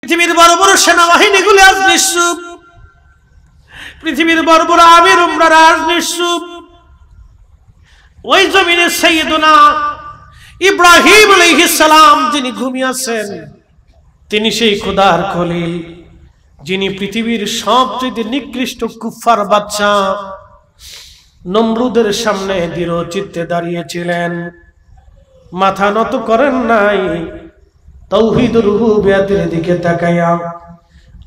পৃথিবীর বড় বড় সেনাবাহিনীগুলো আজ নিঃসুপ, পৃথিবীর বড় বড় আমির উমরারা আজ নিঃসুপ। ওই জমিনে সাইয়েদুনা ইব্রাহিম আলাইহিস সালাম যিনি ঘুমিয়ে আছেন, তিনি সেই খোদার খলিল, যিনি পৃথিবীর সবচেয়ে নিকৃষ্ট কুফফার বাদশা নমরুদের সামনে দৃঢ় চিত্তে দাঁড়িয়েছিলেন, মাথা নত করেন নাই, তাওহীদ রুবুবিয়্যাতের দিকে তাকায়া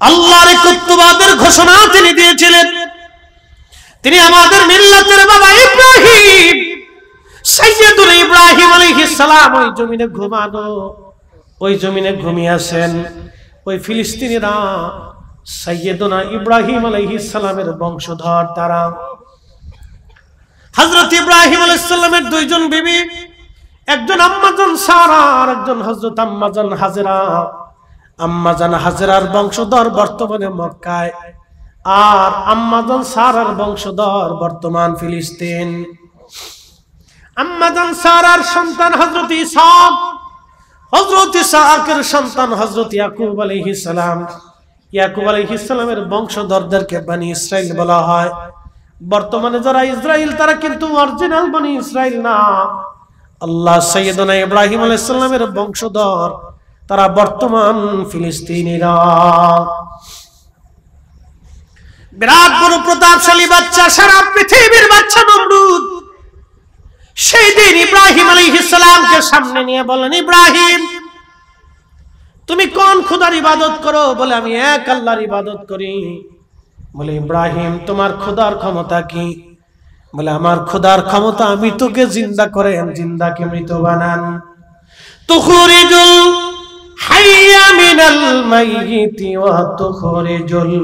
আল্লাহর একাত্মবাদের ঘোষণা তিনি দিয়েছিলেন। তিনি আমাদের মিল্লাতের বাবা ইব্রাহিম, সাইয়েদুনা ইব্রাহিম আলাইহিস সালাম ওই জমিনে ঘুমানো, ওই জমিনে ঘুমিয়ে আছেন। ওই ফিলিস্তিনিরা সাইয়েদুনা ইব্রাহিম আলাইহিস সালামের বংশধর। তারা হযরত ইব্রাহিম আলাইহিস সালামের দুইজন বিবি, একজন আম্মাজান সারা আর একজন হযরত আম্মাজান হাজেরা। আম্মাজান হাজেরার বংশধর বর্তমানে মক্কায়, আর আম্মাজান সারার বংশধর বর্তমান ফিলিস্তিন। আম্মাজান সারার সন্তান হযরত ইসহাক, হযরত ইসহাকের সন্তান হযরত ইয়াকুব আলাইহিস সালাম। ইয়াকুব আলাইহিস সালামের বংশধরদেরকে বনি ইসরাইল বলা হয়। বর্তমানে যারা ইসরাইল, তারা কিন্তু অরিজিনাল বনি ইসরাইল না। আল্লাহ সাইয়েদুনা ইব্রাহিম আলাইহিস সালামের বংশধর, তারা বর্তমান ফিলিস্তিনিরা। বিরাট বড় প্রতাপশালী বাচ্চা, সারা পৃথিবীর বাচ্চা নমরুদ। সেই দিন ইব্রাহিম আলাইহিস সালামকে সামনে নিয়ে বলেন, ইব্রাহিম তুমি কোন খোদার ইবাদত করো? বলে আমি এক আল্লাহর ইবাদত করি। বলে ইব্রাহিম তোমার খোদার ক্ষমতা কি? বলে আমার খোদার ক্ষমতা আমি তোকে জিন্দা করেন, জিন্দাকে মৃত বানান। তুখরিজুল হাইয়া মিনাল মাইয়িতি ওয়া তুখরিজুল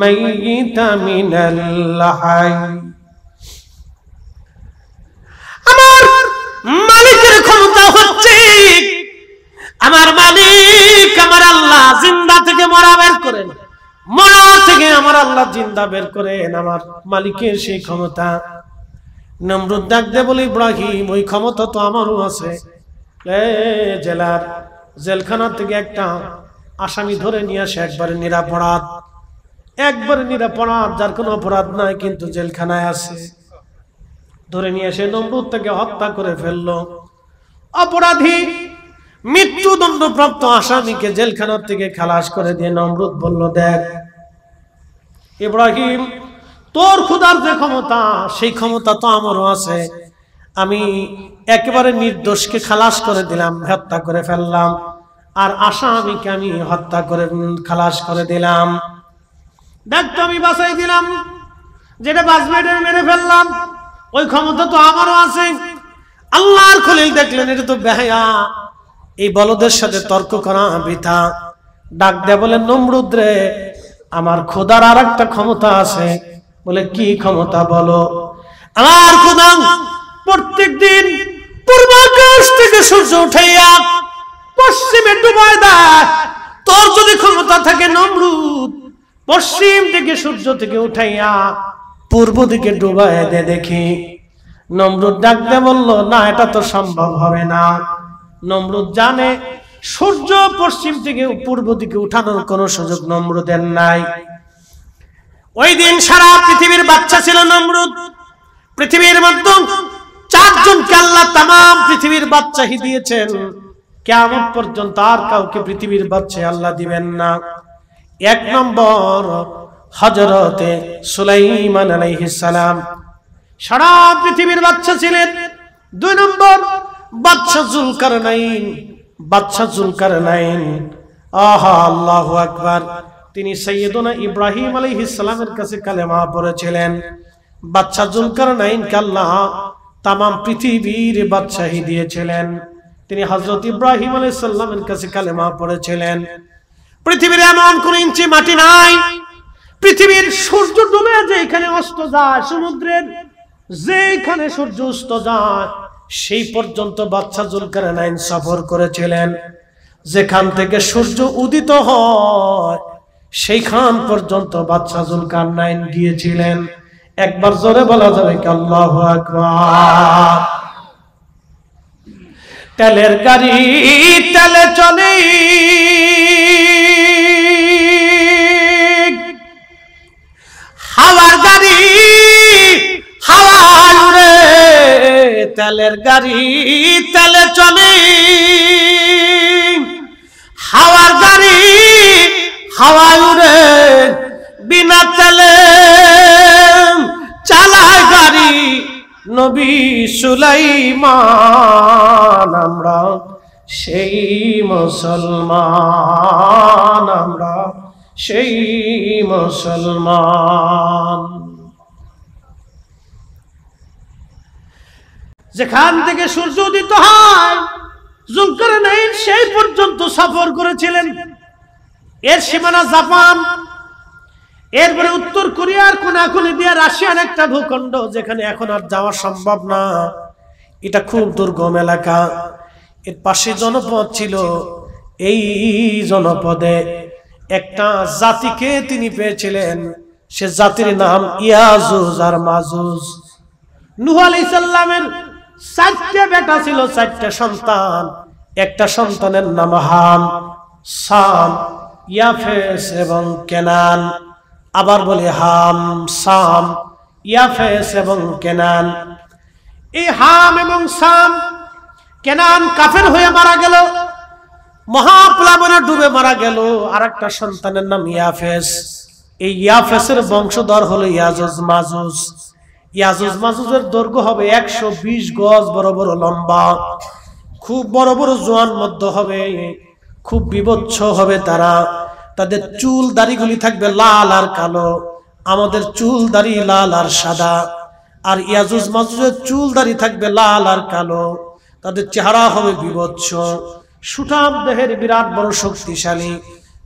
মাইয়িতা মিনাল হাই। আমার মালিকের ক্ষমতা হচ্ছে, আমার মালিক আমার আল্লাহ জিন্দা থেকে মরা বের করেন, মরা থেকে আমার আল্লাহ জিন্দা বের করেন, আমার মালিকের সেই ক্ষমতা। নমরুদ ডাক দে বলে, ইব্রাহিম ওই ক্ষমতা তো আমারও আছে। জেলার জেলখানা থেকে একটা আসামি ধরে নিয়ে আসে, একবারে নিরাপরাধ, একবারে নিরাপরাধ, যার কোনো অপরাধ নাই কিন্তু জেলখানায় আছে। ধরে নিয়ে এসে নমরুদ তাকে হত্যা করে ফেললো। অপরাধী মৃত্যুদণ্ডপ্রাপ্ত আসামিকে জেলখানার থেকে খালাস করে দিয়ে নমরুদ বলল, দেখ ইব্রাহিম তোর খোদার যে ক্ষমতা, সেই ক্ষমতা তো আমারও আছে। আমি একেবারে নির্দোষকে খালাস করে দিলাম, হত্যা করে ফেললাম, আর আসামিকে আমি হত্যা করে খালাস করে দিলাম। দেখ তো আমি বাঁচাই দিলাম, যেটা বাঁচবে এটা মেরে ফেললাম, ওই ক্ষমতা তো আমারও আছে। আল্লাহর খলিল দেখলেন এটা তো বেহায়া, এই বলদের সাথে তর্ক করা বৃথা। ডাক দেয়া বলে, নমরুদ রে আমার খোদার আর একটা ক্ষমতা আছে। বলে কি ক্ষমতা বলো? আমার খোদা প্রত্যেক দিন পূর্বাকাশ থেকে সূর্য উঠাইয়া পশ্চিমে ডুবায় দেয়। তোর যদি ক্ষমতা থাকে নমরুদ, পশ্চিম থেকে সূর্য থেকে উঠাইয়া পূর্ব দিকে ডুবায় দে দেখি। নমরুদ ডাক দিয়ে বলল, না এটা তো সম্ভব হবে না। নমরুদ জানে সূর্য পশ্চিম থেকে পূর্ব দিকে উঠানোর কোনো সুযোগ নমরুদের নাই। ওই দিন সারা পৃথিবীর বাচ্চা ছিল নমরুদ। পৃথিবীর মধ্যে চারজনকে আল্লাহ তামাম পৃথিবীর বাদশাহী দিয়েছেন। কিয়ামত পর্যন্ত আর কাউকে পৃথিবীর বাদশাহী আল্লাহ দিবেন না। এক নম্বর হযরতে সুলাইমান আলাইহিস সালাম, সারা পৃথিবীর বাদশা ছিলেন। দুই নম্বর বাদশা যুলকারনাইন, বাদশা যুলকারনাইন, আহা আল্লাহু আকবার, তিনি সাইয়েদুনা ইব্রাহিম আলাইহিস সালামের কাছে কালেমা পড়েছিলেন। বাদশা যুলকারনাইনকে আল্লাহ তামাম পৃথিবীর বাদশাহী দিয়েছিলেন। তিনি হযরত ইব্রাহিম আলাইহিস সালামের কাছে কালেমা পড়েছিলেন। পৃথিবীর এমন কোন ইঞ্চি মাটি নাই, পৃথিবীর সূর্য ডুবে যেখানে অস্ত যায়, সমুদ্রের যেখানে সূর্য অস্ত যায়, সেই পর্যন্ত বাদশা যুলকারনাইন সফর করেছিলেন। যেখান থেকে সূর্য উদিত হয় সেইখান পর্যন্ত বাদশা যুলকারনাইন গিয়েছিলেন। একবার জোরে বলা যাবে কি আল্লাহু আকবার। তেলের গাড়ি তেলে চলে, তেলের গাড়ি তেলে চলে, হাওয়ার গাড়ি হাওয়ায় উড়ে, বিনা তেলে চালায় গাড়ি নবী সুলাইমান। আমরা সেই মুসলমান, আমরা সেই মুসলমান। যেখান থেকে সূর্য উদিত হয় যুলকারনাইন সেই পর্যন্ত সফর করেছিলেন। এর সীমানা জাপান, এরপরে উত্তর কোরিয়ার কোনাকুনি দিয়ে রাশিয়ার একটা ভূখণ্ড, যেখানে এখন আর যাওয়া সম্ভব না। এটা খুব দুর্গম এলাকা। এর পাশে জনপদ ছিল। এই জনপদে একটা জাতিকে তিনি পেয়েছিলেন, সে জাতির নাম ইয়াজুজ আর মাজুজ। নূহ আলাইহিস সালামের 4টা বেটা ছিল, 4টা সন্তান। একটা সন্তানের নাম হাম, সাম, ইয়াফেস এবং কেনান। আবার বলি হাম, সাম, ইয়াফেস এবং কেনান। এই হাম এবং সাম, কেনান কাফের হয়ে মারা গেল, মহাপ্লাবনে ডুবে মারা গেল। আর একটা সন্তানের নাম ইয়াফেস। এই ইয়াফেসের বংশধর হলো ইয়াজুজ মাজুজ। ইয়াজুজ মাজুজের দৈর্ঘ্য হবে 120 গজ, বড় বড় লম্বা, খুব বড় বড় জোয়ান মধ্য হবে, খুব বিভৎস হবে তারা। তাদের চুল দাড়িগুলি থাকবে লাল আর কালো, আমাদের চুল দাড়ি লাল আর সাদা। আর ইয়াজুজ মাজুজের চুল দাড়ি থাকবে লাল আর কালো, তাদের চেহারা হবে বিভৎস, সুঠাম দেহের, বিরাট বড় শক্তিশালী।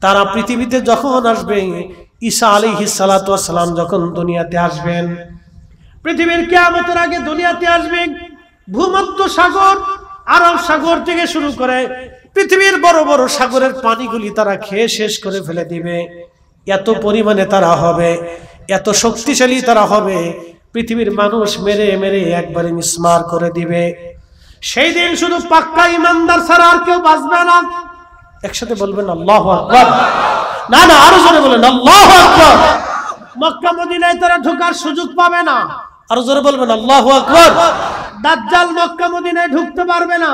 তারা পৃথিবীতে যখন আসবে, ঈসা আলাইহিস সালাতু ওয়াস সালাম যখন দুনিয়াতে আসবেন, পৃথিবীর কিয়ামতের আগে দুনিয়াতে আসবেন, ভূমধ্য সাগর, আরব সাগর থেকে শুরু করে পৃথিবীর বড় বড় সাগরের পানিগুলি তারা খেয়ে শেষ করে ফেলে দিবে। এত পরিমাণে তারা হবে, এত শক্তিশালী তারা হবে, পৃথিবীর মানুষ মেরে মেরে একবারে মিসমার করে দিবে। সেই দিন শুধু পাক্কা ইমানদার ছাড়া আর কেউ বাঁচবে না। একসাথে বলবেন আল্লাহু আকবার। না না, আরো জোরে বলেন আল্লাহু আকবার। মক্কা মদিনায় তারা ঢোকার সুযোগ পাবে না। আরো জোরে বলবেন আল্লাহু আকবার। দাজ্জাল মক্কা মদিনায় ঢুকতে পারবে না।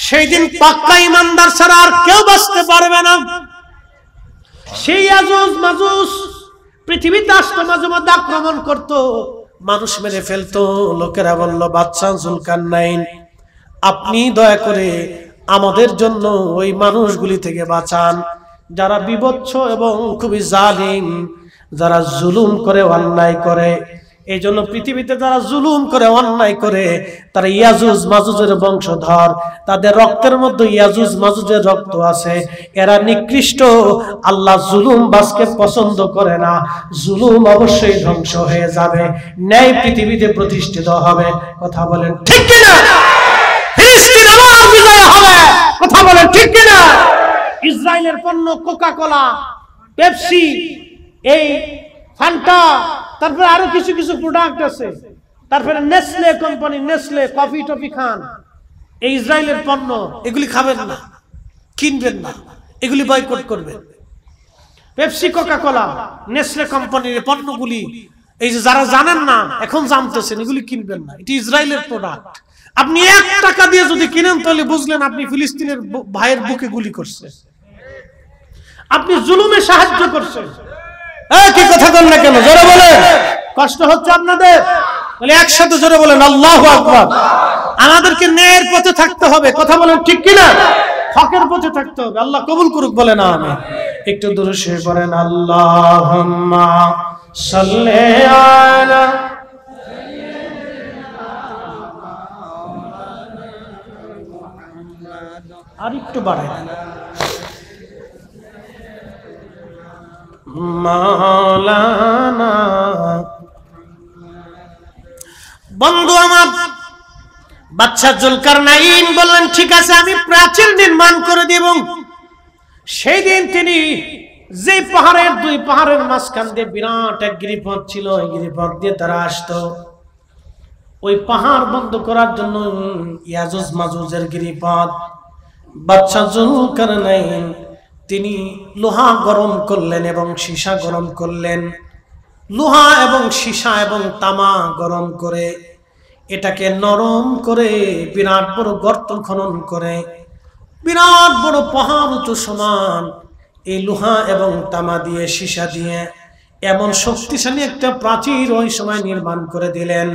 সেই দিন পাক্কা ইমানদার ছাড়া আর কেউ বাঁচতে পারবে না। সেই ইয়াজুজ মাজুজ পৃথিবীতে আসতো, মাঝে মধ্যে আক্রমণ করতো, মানুষ মেরে ফেলতো। লোকেরা বলল, বাদশা জুলকারনাইন, আপনি দয়া করে আমাদের জন্য ওই মানুষগুলি থেকে বাঁচান, যারা বিভৎস এবং খুবই জালিম, যারা জুলুম করে, অন্যায় করে। এই জন্য পৃথিবীতে যারা জুলুম করে, অন্যায় করে, তারা ইয়াজুজ মাজুজের বংশধর। তাদের রক্তের মধ্যে ইয়াজুজ মাজুজের রক্ত আছে। এরা নিকৃষ্ট। আল্লাহ জুলুম বাসকে পছন্দ করে না। জুলুম অবশ্যই ধ্বংস হয়ে যাবে, ন্যায় পৃথিবীতে প্রতিষ্ঠিত হবে। কথা বলেন ঠিক কিনা? ফিলিস্তিন আবার বিজয় হবে। কথা বলেন ঠিক কিনা? ইসরায়েলের পণ্য কোকা কোলা, পেপসি, এই ফান্টা, তারপরে আরো কিছু কিছু প্রোডাক্ট আছে, তারপরে Nestle company, Nestle coffee toffee খান, এই ইসরায়েলের পণ্য, এগুলি খাবেন না, কিনবেন না, এগুলি বয়কট করবেন। পেপসি, কোকা কোলা, নেসলে কোম্পানির পণ্যগুলি, এই যে যারা জানেন না এখন জানতেছেন, এগুলি কিনবেন না, এটি ইসরায়েলের প্রোডাক্ট। আপনি 1 টাকা দিয়ে যদি কিনেন তাহলে বুঝলেন আপনি ফিলিস্তিনের ভাইয়ের বুকে গুলি করছেন, আপনি জুলুমে সাহায্য করছেন। কি কথা বলেন না কেন? জোরে বলেন। কষ্ট হচ্ছে আপনাদের? বলে একসাথে জোরে বলেন আল্লাহু আকবার। আমাদেরকে ন্যায়ের পথে থাকতে হবে। কথা বলেন ঠিক কিনা? হকের পথে থাকতে হবে। আল্লাহ কবুল করুক, বলে না আমি। একটু দূরে সে পড়েন, আল্লাহুম্মা সাল্লি আলা, আর একটু বাড়ায় মাওলানা। বন্ধু আমার, বাদশা জুলকারনাইন বললেন, ঠিক আছে, আমি প্রাচীর নির্মাণ করে দেব। সেই দিন তিনি যে পাহাড়ের, 2 পাহাড়ের মাঝখান দিয়ে বিরাট এক গিরিপথ ছিল, ওই গিরিপথ দিয়ে তারা আসতো। ওই পাহাড় বন্ধ করার জন্য ইয়াজুজ মাজুজের গিরিপথ, বাদশা জুলকারনাইন তিনি লোহা গরম করলেন এবং সীসা গরম করলেন। লোহা এবং সীসা এবং তামা গরম করে এটাকে নরম করে বিরাট বড় গর্ত খনন করে বিরাট বড় পাহাড় উঁচু সমান এই লোহা এবং তামা দিয়ে সীসা দিয়ে এমন শক্তিশালী একটা প্রাচীর ওই সময় নির্মাণ করে দিলেন।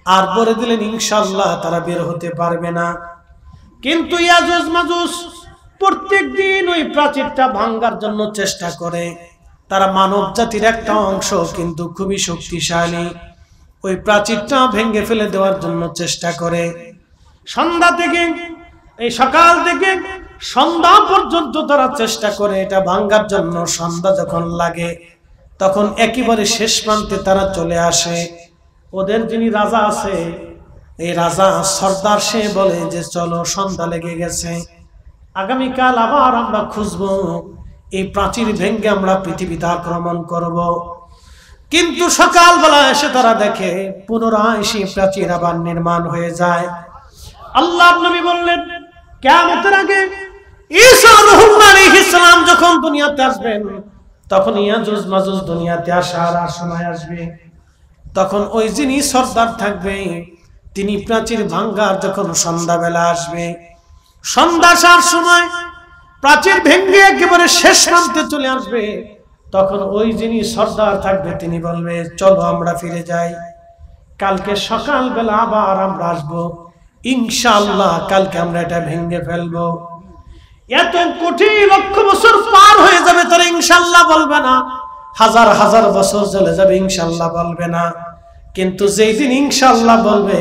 আর বলে দিলেন ইনশাআল্লাহ তারা বের হতে পারবে না। কিন্তু ইয়াজুজ মাজুজ প্রত্যেক দিন ওই প্রাচীরটা ভাঙার জন্য চেষ্টা করে। তারা মানব জাতির একটা অংশ, কিন্তু খুবই শক্তিশালী। ওই প্রাচীরটা ভেঙে ফেলে দেওয়ার জন্য চেষ্টা করে। সন্ধ্যা থেকে এই সকাল থেকে সন্ধ্যা পর্যন্ত তারা চেষ্টা করে এটা ভাঙার জন্য। সন্ধ্যা যখন লাগে তখন একেবারে শেষ প্রান্তে তারা চলে আসে। ওদের যিনি রাজা আছে, এই রাজা সর্দার, সে বলে যে চলো সন্ধ্যা লেগে গেছে, আগামীকাল আবার আমরা খুঁজবো, এই প্রাচীর ভেঙে আমরা পৃথিবীতে আক্রমণ করব। কিন্তু সকালবেলা এসে তারা দেখে পুনরায় সেই প্রাচীর আবার নির্মাণ হয়ে যায়। আল্লাহর নবী বললেন কিয়ামতের আগে ঈসা আলাইহিস সালাম যখন দুনিয়াতে আসবেন তখন ইয়াজুজ মাজুজ দুনিয়াতে আসার সময় আসবে। তখন ওই যিনি সর্দার থাকবে তিনি প্রাচীর ভাঙ্গার যখন সন্ধ্যাবেলা আসবে, সন্ধ্যা আসার সময় প্রাচীর ভেঙে একেবারে শেষ প্রান্তে চলে আসবে, তখন ওই যিনি সর্দার থাকবে তিনি বলবে চলো আমরা ফিরে যাই, কালকে সকালবেলা আবার আমরা আসবো, ইনশাআল্লাহ কালকে আমরা এটা ভেঙে ফেলবো। এত কোটি লক্ষ বছর পার হয়ে যাবে তারা ইনশাআল্লাহ বলবে না, হাজার হাজার বছর চলে যাবে ইনশাআল্লাহ বলবে না। কিন্তু যেই দিন ইনশাআল্লাহ বলবে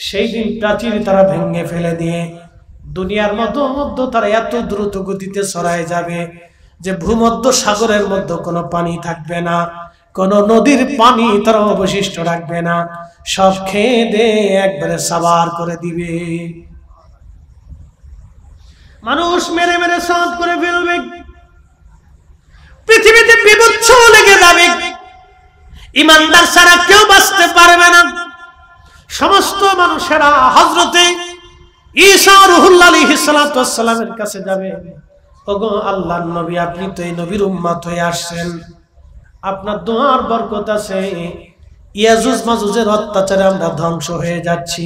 সেই দিন প্রাচীর তারা ভেঙে ফেলে দিয়ে দুনিয়ার মধ্যে তারা এত দ্রুত গতিতে ছড়ায় যাবে যে ভূমধ্য সাগরের মধ্যে কোনো পানি থাকবে না, কোন নদীর পানি তারা অবশিষ্ট রাখবে না, সব খেয়ে দিয়ে একবারে সাবার করে দিবে। মানুষ মেরে মেরে সাফ করে ফেলবে, পৃথিবীতে বিভৎস লেগে যাবে, ইমানদার ছাড়া কেউ বাঁচতে পারবে না। সমস্ত মানুষেরা হযরতে ঈসা রূহুল্লাহ আলাইহিস সালাতু ওয়াস সালামের কাছে যাবে, ওগো আল্লাহর নবী আপনি তো এই নবীর উম্মত হয়ে আসছেন, আপনার দোয়ার বরকত আছে, ইয়াজুজ মাজুজের অত্যাচারে আমরা ধ্বংস হয়ে যাচ্ছি,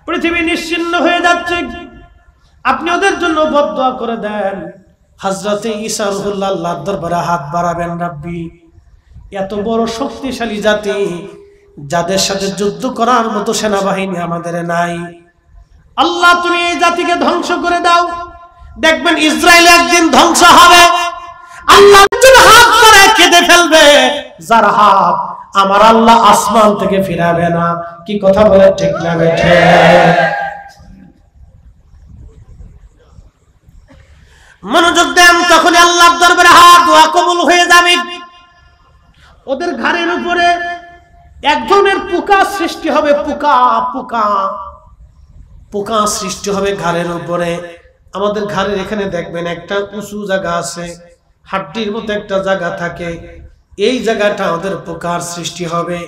পৃথিবী নিশ্চিহ্ন হয়ে যাচ্ছে, আপনি ওদের জন্য বদদুয়া করে দেন। হযরতে ঈসা রূহুল্লাহ আল্লাহর দরবারে হাত বাড়াবেন, রাব্বি এত বড় শক্তিশালী জাতি যাদের সাথে যুদ্ধ করার মতো সেনাবাহিনী আমাদের নাই, আল্লাহ তুমি এই জাতিকে ধ্বংস করে দাও। দেখবেন ইসরায়েল একদিন ধ্বংস হবে, আল্লাহ হাত করে কেঁদে ফেলবে, যার হাত আমার আল্লাহ আসমান থেকে ফিরাবে না। কি কথা বলে ঠিক না বেঠে? মনোযোগ দেন, তখন আল্লাহর দরবারে হাত দোয়া কবুল হয়ে যাবে। ওদের ঘাড়ের উপরে এক ধরনের পোকা সৃষ্টি হবে, পোকা পোকা পোকা সৃষ্টি হবে ঘাড়ের উপরে। আমাদের ঘাড়ের এখানে দেখবেন একটা উঁচু জায়গা আছে, হাড্ডির মতো একটা জায়গা থাকে, এই জায়গাটা ওদের পোকার সৃষ্টি হবে।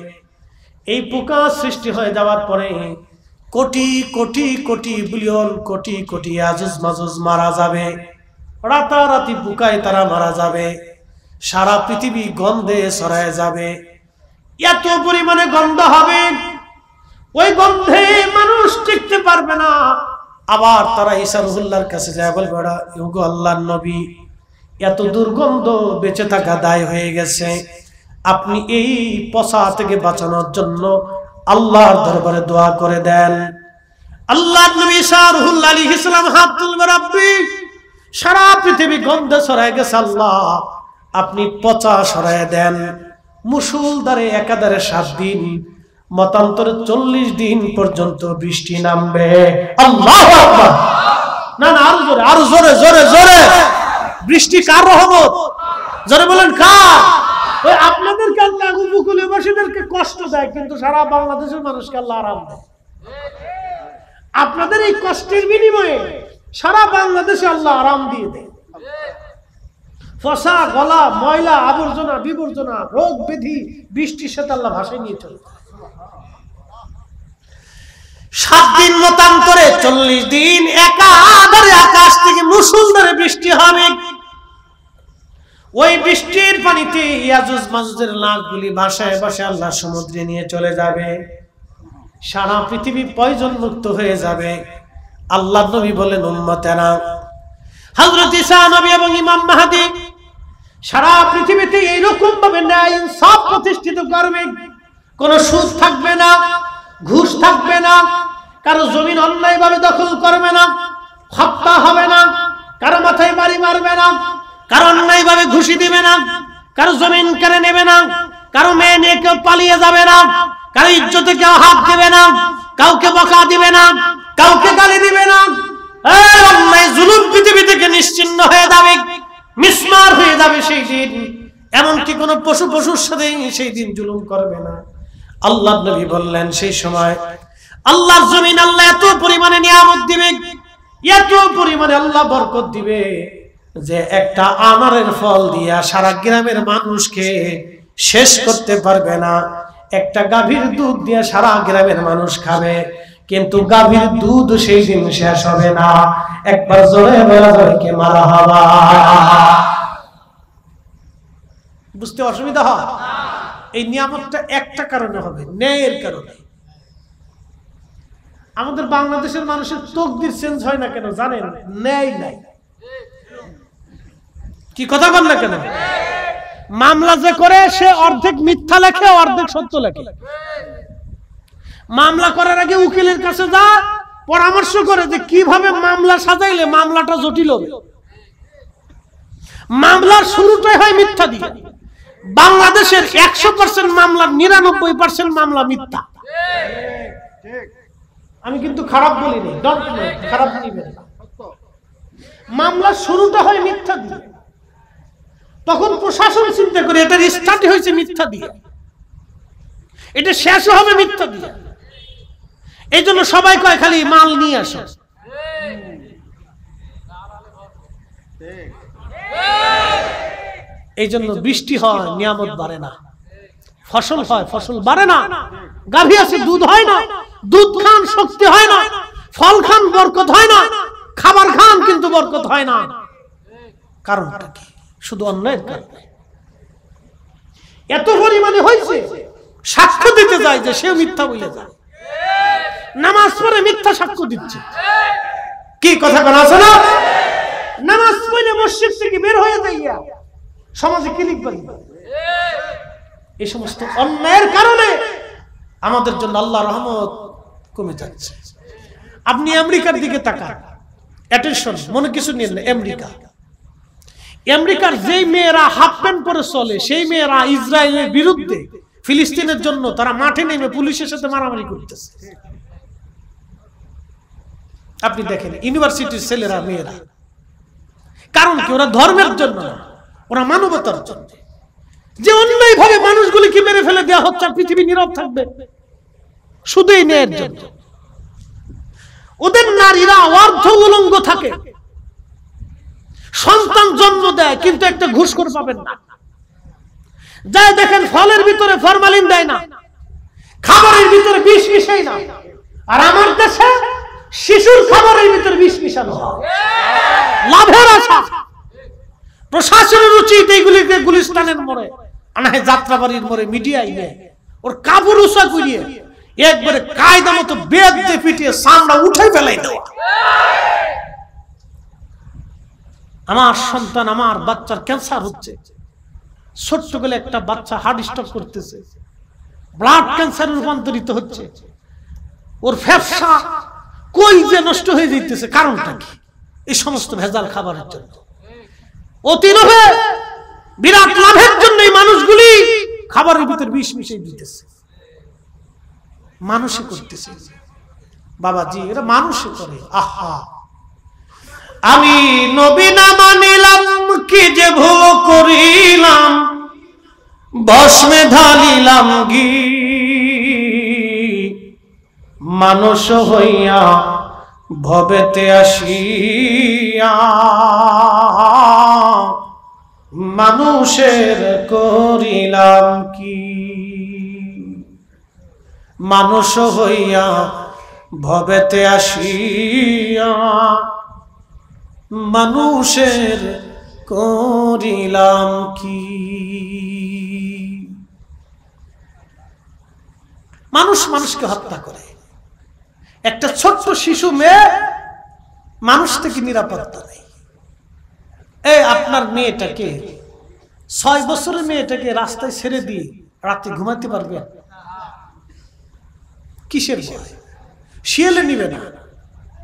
এই পোকা সৃষ্টি হয়ে যাওয়ার পরে কোটি কোটি কোটি বিলিয়ন কোটি কোটি ইয়াজুজ মাজুজ মারা যাবে, রাতারাতি পোকায় তারা মারা যাবে, সারা পৃথিবী গন্ধে ছড়ায় যাবে, এত পরিমাণে গন্ধ হবে, ওই গন্ধে মানুষ টিকতে পারবে না। আবার তারা ঈসা রূহুল্লাহর কাছে যায়, বলবে ওগো আল্লাহর নবী এত দুর্গন্ধ বেঁচে থাকা দায় হয়ে গেছে, আপনি এই পচা থেকে বাঁচানোর জন্য আল্লাহর দরবারে দোয়া করে দেন। আল্লাহর নবী ঈসা রূহুল্লাহ আলাইহিস সালাম হাত তুলবে, রাব্বি সারা পৃথিবী গন্ধে ছড়ায় গেছে, আল্লাহ আপনি পচা সরায় দেন। মুসুলধারে একাধারে 7 দিন, মতান্তরে 40 দিন পর্যন্ত বৃষ্টি নামবে। আল্লাহু আকবার! না না, আরো জোরে, আরো জোরে, জোরে জোরে। বৃষ্টি কার রহমত? জোরে বলেন কার? ওই আপনাদেরকে আল্লাহ উপকূলবাসীদেরকে কষ্ট দেয়, কিন্তু সারা বাংলাদেশের মানুষকে আল্লাহ আরাম দেয়। আপনাদের এই কষ্টের বিনিময়ে সারা বাংলাদেশে আল্লাহ আরাম দিয়ে দেয়। ফসা গলা, ময়লা, আবর্জনা, বিবর্জনা, রোগ ব্যাধি বৃষ্টির সাথে আল্লাহ ভাসায় নিয়ে চলে। 7 দিন মতান্তরে 40 দিন একাধারে আকাশ থেকে মুষলধারে বৃষ্টি হবে। ওই বৃষ্টির পানিতে ইয়াজুজ মাজুজের লাশগুলি ভাসায় ভাসায় আল্লাহ সমুদ্রে নিয়ে চলে যাবে। সারা পৃথিবী পয়জন মুক্ত হয়ে যাবে। আল্লাহ নবী বলেন উম্মতেরা, হযরত ঈসা নবী এবং ইমাম মাহদী সারা পৃথিবীতে এইরকম ভাবে ন্যায় ইনসাফ প্রতিষ্ঠিত করবে। কোন সুদ থাকবে না, ঘুষ থাকবে না, কারো জমিন অন্যায় ভাবে দখল করবে না, হত্যা হবে না, কারো মাথায় বাড়ি মারবে না, কারো অন্যায় ভাবে ঘুষি দিবে না, কারো জমিন কেড়ে নেবে না, কারো মেয়ে নিয়ে কেউ পালিয়ে যাবে না, কারো ইজ্জতে কেউ হাত দেবে না, কাউকে বকা দিবে না, কাউকে গালি দিবে না। এই অন্যায় জুলুম পৃথিবী থেকে নিশ্চিহ্ন হয়ে যাবে, মিসমার হয়ে যাবে সেই দিন। এমনকি কোন পশুর সাথে সেই দিন জুলুম করবে না। আল্লাহ নবী বললেন সেই সময় আল্লাহর জমিন আল্লাহ এত পরিমাণে নিয়ামত দিবে, এত পরিমাণে আল্লাহ বরকত দিবে যে একটা আনারের ফল দিয়া সারা গ্রামের মানুষকে শেষ করতে পারবে না। একটা গাভীর দুধ দিয়া সারা গ্রামের মানুষ খাবে, কিন্তু গাভীর দুধ সেই দিন শেষ হবে না। একবার জোরে বলা যায় কে মারহাবা। বুঝতে অসুবিধা হয়? এই নিয়ামতটা একটা কারণে হবে, ন্যায়ের কারণে। আমাদের বাংলাদেশের মানুষের তকদির চেঞ্জ হয় না কেন জানেন? ন্যায় নাই। কি কথা বল না কেন? মামলা যে করে সে অর্ধেক মিথ্যা লেখে, অর্ধেক সত্য লেখে। মামলা করার আগে উকিলের কাছে যা পরামর্শ করে যে কিভাবে মামলা সাজাইলে মামলাটা জটিল হবে। মামলার শুরুটাই হয় মিথ্যা দিয়ে। বাংলাদেশের 100% মামলার 99% মামলা মিথ্যা। আমি কিন্তু খারাপ বলিনি, খারাপ নিবেন না। মামলার শুরুটা হয় মিথ্যা দিয়ে, তখন প্রশাসন চিন্তা করে এটা স্টার্ট হয়েছে মিথ্যা দিয়ে, এটা শেষ হবে মিথ্যা দিয়ে। এই জন্য সবাই কয় খালি মাল নিয়ে আসো। এই জন্য বৃষ্টি হয়, নিয়ামত বাড়ে না, ফসল হয়, ফসল বাড়ে না। গাভী আছে, দুধ হয় না, দুধ খান শক্তি হয় না, ফল খান বরকত হয় না, খাবার খান কিন্তু বরকত হয় না। কারণটা কি? শুধু অন্যায়ের কারণে। এত পরিমাণে হয়েছে, সাক্ষ্য দিতে যায় যে সে মিথ্যা বলে যায়, নামাজ পড়ে মিথ্যা সাক্ষ্য দিচ্ছে। কি কথা বলা আছে না? নামাজ পড়ে মসজিদ থেকে বের হয়ে যাইয়া সমাজে কি লিখবেন? এই সমস্ত অন্যায়ের কারণে আমাদের জন্য আল্লাহর রহমত কমে যাচ্ছে। আপনি আমেরিকার দিকে তাকান, অ্যাটেনশন, মনে কিছু নিন না। আমেরিকার যেই মেয়েরা হাফ প্যান্ট পরে চলে, সেই মেয়েরা ইসরায়েলের বিরুদ্ধে, ফিলিস্তিনের জন্য তারা মাঠে নেমে পুলিশের সাথে মারামারি করতেছে। আপনি দেখেন ইউনিভার্সিটির ছেলেরা, মেয়েরা। কারণ কি? ওরা ধর্মের জন্য না, ওরা মানবতার জন্য। যে অন্যায় ভাবে মানুষগুলিকে মেরে ফেলে দেওয়া হচ্ছে, পৃথিবী নীরব থাকবে শুধু এই ন্যায়ের জন্য। ওদের নারীরা অর্ধ উলঙ্গ থাকে, সন্তান জন্ম দেয়, কিন্তু একটা ঘুষখোর পাবেন না। যাই দেখেন ফলের ভিতরে ফরমালিন দেয় না, খাবারের ভিতরে বিষ মিশাই না। আর আমার দেশে শিশুর খাবারের ভিতরে বিষ মিশানো হয়, লাভের আশা। প্রশাসনের উচিত এইগুলিকে গুলিস্তানের মোড়ে, আনাহে যাত্রাবাড়ির মোড়ে মিডিয়ায় নিয়ে ওর কাপড় উঁচা করিয়ে একবারে কায়দা মতো বেদ দিয়ে পিটিয়ে সামনা উঠে ফেলাই দেওয়া। আমার সন্তান, আমার বাচ্চার ক্যান্সার হচ্ছে, ছোট্ট গেলে একটা বাচ্চা হার্ট স্ট্রোক করতেছে, ব্লাড ক্যান্সারে রূপান্তরিত হচ্ছে, ওর ফ্যাপসা কই যে নষ্ট হয়ে যাইতেছে। কারণটা কি? এই সমস্ত ভেজাল খাবারের জন্য। অতি লোভে, বিরাট লাভের জন্য এই মানুষগুলি খাবারের ভিতর বিষ মিশিয়ে দিতেছে। মানুষে করতেছে বাবাজি, এটা মানুষে করে। আহা, আমি নবী না মানিলাম, কি যে ভুল করিলাম, ভস্মে ঢালিলাম ঘি। মানুষ হইয়া ভবেতে আসিয়া মানুষের করিলাম কি। মানুষ হইয়া ভবেতে আসিয়া মানুষের করিলাম কি। মানুষ মানুষকে হত্যা করে। একটা ছোট্ট শিশু মেয়ে মানুষ থেকে নিরাপত্তা নেই। এই আপনার মেয়েটাকে 6 বছরের মেয়েটাকে রাস্তায় ছেড়ে দিয়ে রাতে ঘুমাতে পারবে? কিসের ভয়? শিয়ালে নিবে না,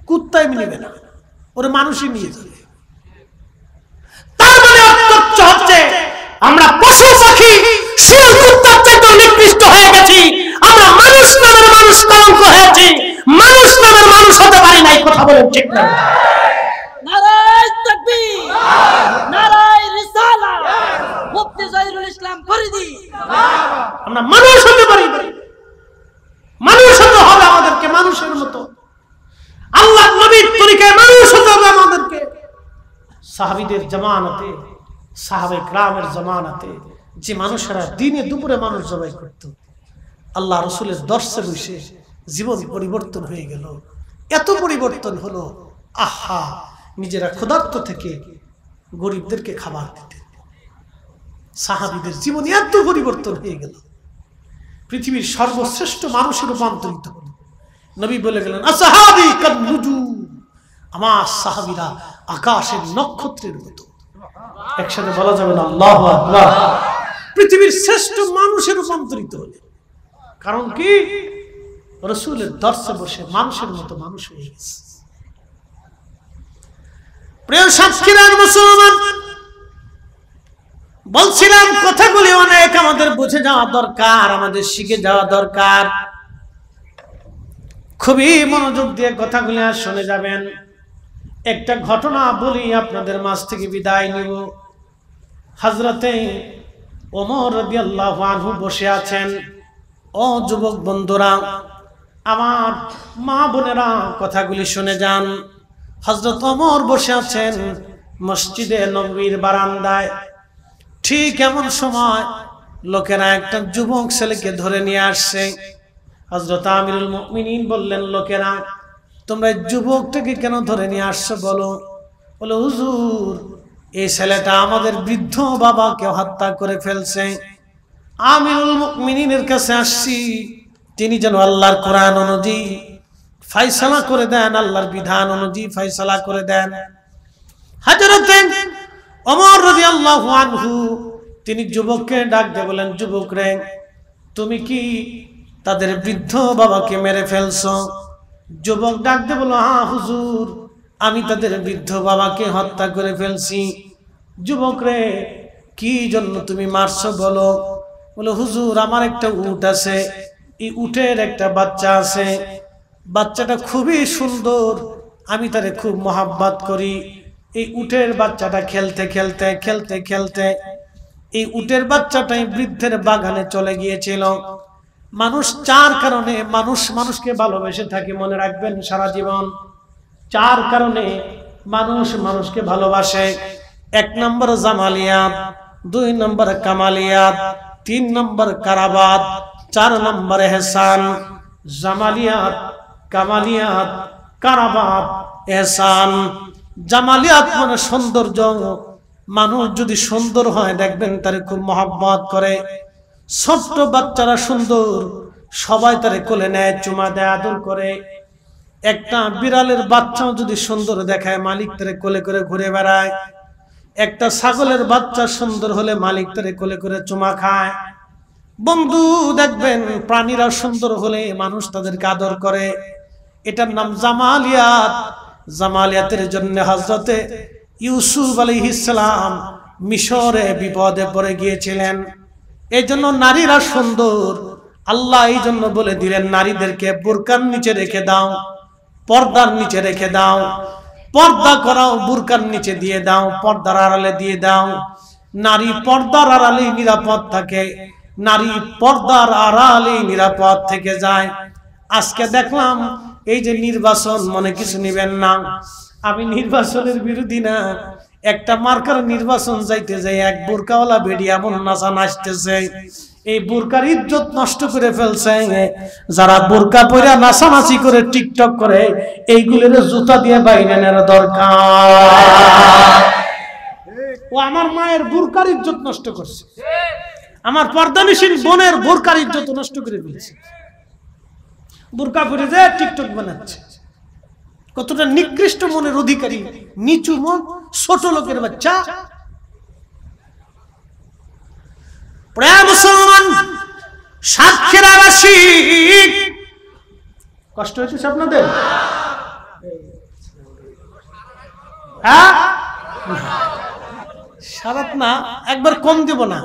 কুত্তায় নিবে না, ওরে মানুষই নিয়ে যাবে। তার মানে অর্থ হচ্ছে আমরা পশু পাখি শিয়াল কুত্তার চাইতে নিকৃষ্ট হয়ে গেছি। আমরা মানুষ নামের মানুষ কলঙ্ক হয়েছি, মানুষ নামের মানুষ হতে পারি নাই। কথা বলেন ঠিক না? নারায়ে তাকবীর, নারায়ে রিসালাত, মুফতি জহিরুল ইসলাম ফরিদী। আমরা মানুষ হতে পারি না, মানুষ হতে হবে আমাদেরকে মানুষের মতো। আল্লাহ নবীর তরিকায় মানুষ হতে হবে আমাদেরকে। সাহাবীদের জামানাতে, সাহাবে কেরামের জামানাতে যে মানুষেরা দিনে দুপুরে মানুষ জবাই করত, আল্লাহ রসুলের দর্শে বসে জীবন পরিবর্তন হয়ে গেল। এত পরিবর্তন হলো, আহা, নিজেরা ক্ষুধার্ত থেকে গরিবদেরকে খাবার দিতেন। সাহাবীদের জীবনে এত পরিবর্তন হয়ে গেল, পৃথিবীর সর্বশ্রেষ্ঠ মানুষে রূপান্তরিত হল। নবী বলে গেলেন, আসহাবী কান নুজুম, আমার সাহাবীরা আকাশের নক্ষত্রের মতো। একসাথে বলা যাবে না আল্লাহু আকবার? পৃথিবীর শ্রেষ্ঠ মানুষে রূপান্তরিত হল। কারণ কি? রাসূলের দর্শে বসে মানুষের মতো মানুষ হয়ে গেছে। প্রিয় সাথীরা মুসলমান, বলছিলাম কথাগুলি অনেক আমাদের বুঝে যাওয়া দরকার, আমাদের শিখে যাওয়া দরকার। খুবই মনোযোগ দিয়ে কথাগুলি আর শুনে যাবেন। একটা ঘটনা বলি, আপনাদের মাঝ থেকে বিদায় নিব। হযরতে ওমর রাদিয়াল্লাহু আনহু বসে আছেন। ও যুবক বন্ধুরা, আমার মা বোনেরা, কথাগুলি শুনে যান। হযরত ওমর বসে আছেন মসজিদে নববীর বারান্দায়। ঠিক এমন সময় লোকেরা একটা যুবক ছেলেকে ধরে নিয়ে আসছে। হযরত আমিরুল মুমিনিন বললেন, লোকেরা তোমরা যুবকটাকে কেন ধরে নিয়ে আসছো বলো? বলে, হুজুর, এই ছেলেটা আমাদের বৃদ্ধ বাবাকে হত্যা করে ফেলছে। আমিরুল মুমিনিনের কাছে আসছি, তিনি যেন আল্লাহর কোরআন অনুযায়ী ফয়সালা করে দেন, আল্লাহর বিধান অনুযায়ী ফয়সালা করে দেন। হযরতে ওমর রাদিয়াল্লাহু আনহু তিনি যুবককে ডাক দিয়ে বলেন, যুবক রে, তুমি কি তাদের বৃদ্ধ বাবাকে মেরে ফেলছো? যুবক ডাক দিয়ে বলল, হ্যাঁ হুজুর, আমি তাদের বৃদ্ধ বাবাকে হত্যা করে ফেলছি। যুবক রে, কি জন্য তুমি মারছো বলো? বলে, হুজুর, আমার একটা উট আছে, এই উটের একটা বাচ্চা আছে, বাচ্চাটা খুবই সুন্দর, আমি তারে খুব মহাব্বত করি। এই উটের বাচ্চাটা খেলতে খেলতে খেলতে খেলতে এই উটের বাচ্চাটাই বৃদ্ধের বাগানে চলে গিয়েছিল। মানুষ 4 কারণে মানুষকে ভালোবেসে থাকে, মনে রাখবেন সারা জীবন। 4 কারণে মানুষ মানুষকে ভালোবাসে। 1 নম্বর জামালিয়াত, 2 নম্বর কামালিয়াত, 3 নম্বর কারাবাত, 4 নম্বর এহসান। জামালিয়াত, কামালিয়াত, কারাবাত, এহসান। জামালিয়াত মানে সৌন্দর্য। মানুষ যদি সুন্দর হয় দেখবেন তারে খুব মহব্বত করে। ছোট্ট বাচ্চারা সুন্দর, সবাই তারে কোলে নেয়, চুমা দেয়, আদর করে। একটা বিড়ালের বাচ্চাও যদি সুন্দর দেখায়, মালিক তারে কোলে করে ঘুরে বেড়ায়। একটা ছাগলের বাচ্চা সুন্দর হলে মালিক তারে কোলে করে চুমা খায়। বন্ধু, দেখবেন প্রাণীরা সুন্দর হলে মানুষ তাদেরকে আদর করে। এটার নাম জামালিয়াত। জামালিয়াতের জন্য হযরতে ইউসুফ আলাইহিস সালাম মিশরে বিপদে পড়ে গিয়েছিলেন। এই জন্য নারীরা সুন্দর। আল্লাহ এই জন্য বলে দিলেন, নারীদেরকে বোরকার নিচে রেখে দাও, পর্দার নিচে রেখে দাও, পর্দা করাও, বোরকার নিচে দিয়ে দাও, পর্দার আড়ালে দিয়ে দাও। নারী পর্দার আড়ালে নিরাপদ থাকে, নারী পর্দার আড়ালে নিরাপদ থেকে যায়। আজকে দেখলাম এই যে নির্বাচন, মনে কিছু নিবেন না, আমি নির্বাচনের বিরোধী না। একটা মার্কার নির্বাচন যাইতে যাই এক বোরকাওয়ালা বেডি এমন নাচা নাচতেছে, এই বোরকার ইজ্জত নষ্ট করে ফেলছে। যারা বোরকা পরে নাচানাচি করে টিকটক করে, এইগুলোর জুতা দিয়ে বাইরে নেওয়ার দরকার। ও আমার মায়ের বোরকার ইজ্জত নষ্ট করছে, আমার পর্দানিশীল বোনের বোরকার ইজ্জত নষ্ট করে ফেলছে। বুরকা পরে যে টিকটক বানাচ্ছে। কতটা নিকৃষ্ট মনের অধিকারী, নিচু মন, ছোট লোকের বাচ্চা। প্রায় মুসলমান সাতক্ষীরাবাসী, কষ্ট হয়েছে আপনাদের? হ্যাঁ, সারাত না, একবার কম দেব না।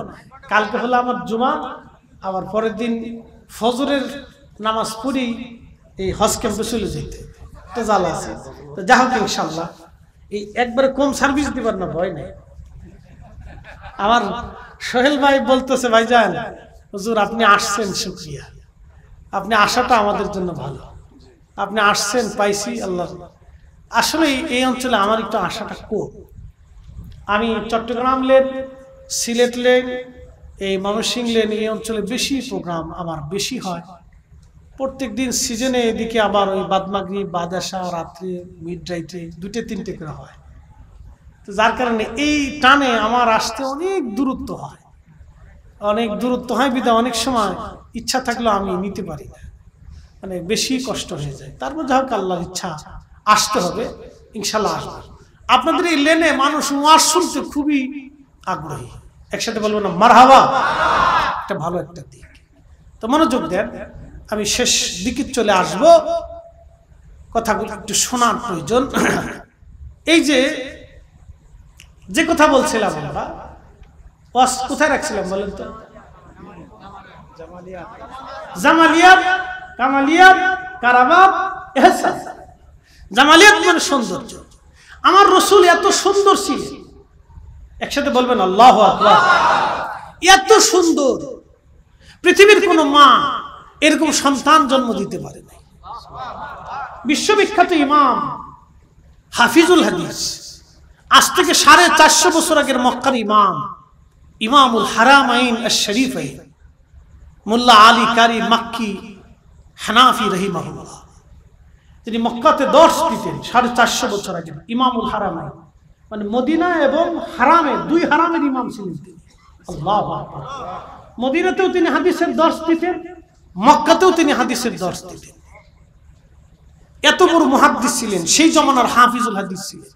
কালকে হলো আমার জুমা, আবার পরের দিন ফজরের নামাজ পড়ি এই হজ ক্যাম্পে চলে যেতে, তো জ্বালা আছে। তো যা হোক ইনশাল্লাহ এই একবারে কম সার্ভিস দিবার না, ভয় নেই। আমার সোহেল ভাই বলতেছে, ভাইজান হুজুর আপনি আসছেন, শুকরিয়া, আপনি আসাটা আমাদের জন্য ভালো, আপনি আসছেন, পাইছি আল্লাহ। আসলে এই অঞ্চলে আমার একটু আশাটা কম। আমি চট্টগ্রাম লেন, সিলেট লেন, এই ময়মনসিংহ লেন, এই অঞ্চলে বেশি প্রোগ্রাম আমার বেশি হয়। প্রত্যেক দিন সিজনে এদিকে আবার ওই বাদমাগরি, বাদাসা, রাত্রে, মিড রাইটে 2-3টে করে হয়। তো যার কারণে এই টানে আমার আসতে অনেক দূরত্ব হয়, অনেক দূরত্ব হয় বিধায় অনেক সময় ইচ্ছা থাকলেও আমি নিতে পারি না, মানে বেশি কষ্ট হয়ে যায়। তারপর যা হোক আল্লাহর ইচ্ছা আসতে হবে, ইনশাল্লাহ আসবে। আপনাদের এই লেনে মানুষ ওয়াজ শুনতে খুবই আগ্রহী, একসাথে বলবো না মারহাবা, এটা ভালো একটা দিক। তো মনোযোগ দেন, আমি শেষ দিকে চলে আসব, কথাগুলো একটু শোনার প্রয়োজন। এই যে কথা বলছিলাম আমরা, ওয়াজ কোথায় রাখছিলাম বলেন তো? জামালিয়াত, কামালিয়াত, কারামাত, ইহসান। জামালিয়াত মানে সৌন্দর্য। আমার রাসূল এত সুন্দর ছিলেন, একসাথে বলবেন আল্লাহু আকবার। এত সুন্দর, পৃথিবীর কোন মা এরকম সন্তান জন্ম দিতে পারে নাই। বিশ্ববিখ্যাত ইমাম, হাফিজুল হাদিস, আজ থেকে 450 বছর আগের মক্কার ইমাম, ইমামুল হারামাইন আশ-শরীফাইন, মোল্লা আলী কারি মাক্কি হানাফি রাহিমাহুল্লাহ, তিনি মক্কাতে দর্শ দিতেন 450 বছর আগে। ইমামুল হারামাইন মানে মদিনা এবং হারামে, দুই হারামের ইমাম ছিলেন তিনি। আল্লাহু আকবার। মদিনাতেও তিনি হাদিসের দর্শ দিতেন, মক্কাতেও তিনি হাদিসের দর্শ দিতেন। এত বড় মুহাদ্দিস ছিলেন, সেই জমানার হাফিজুল হাদিস ছিলেন।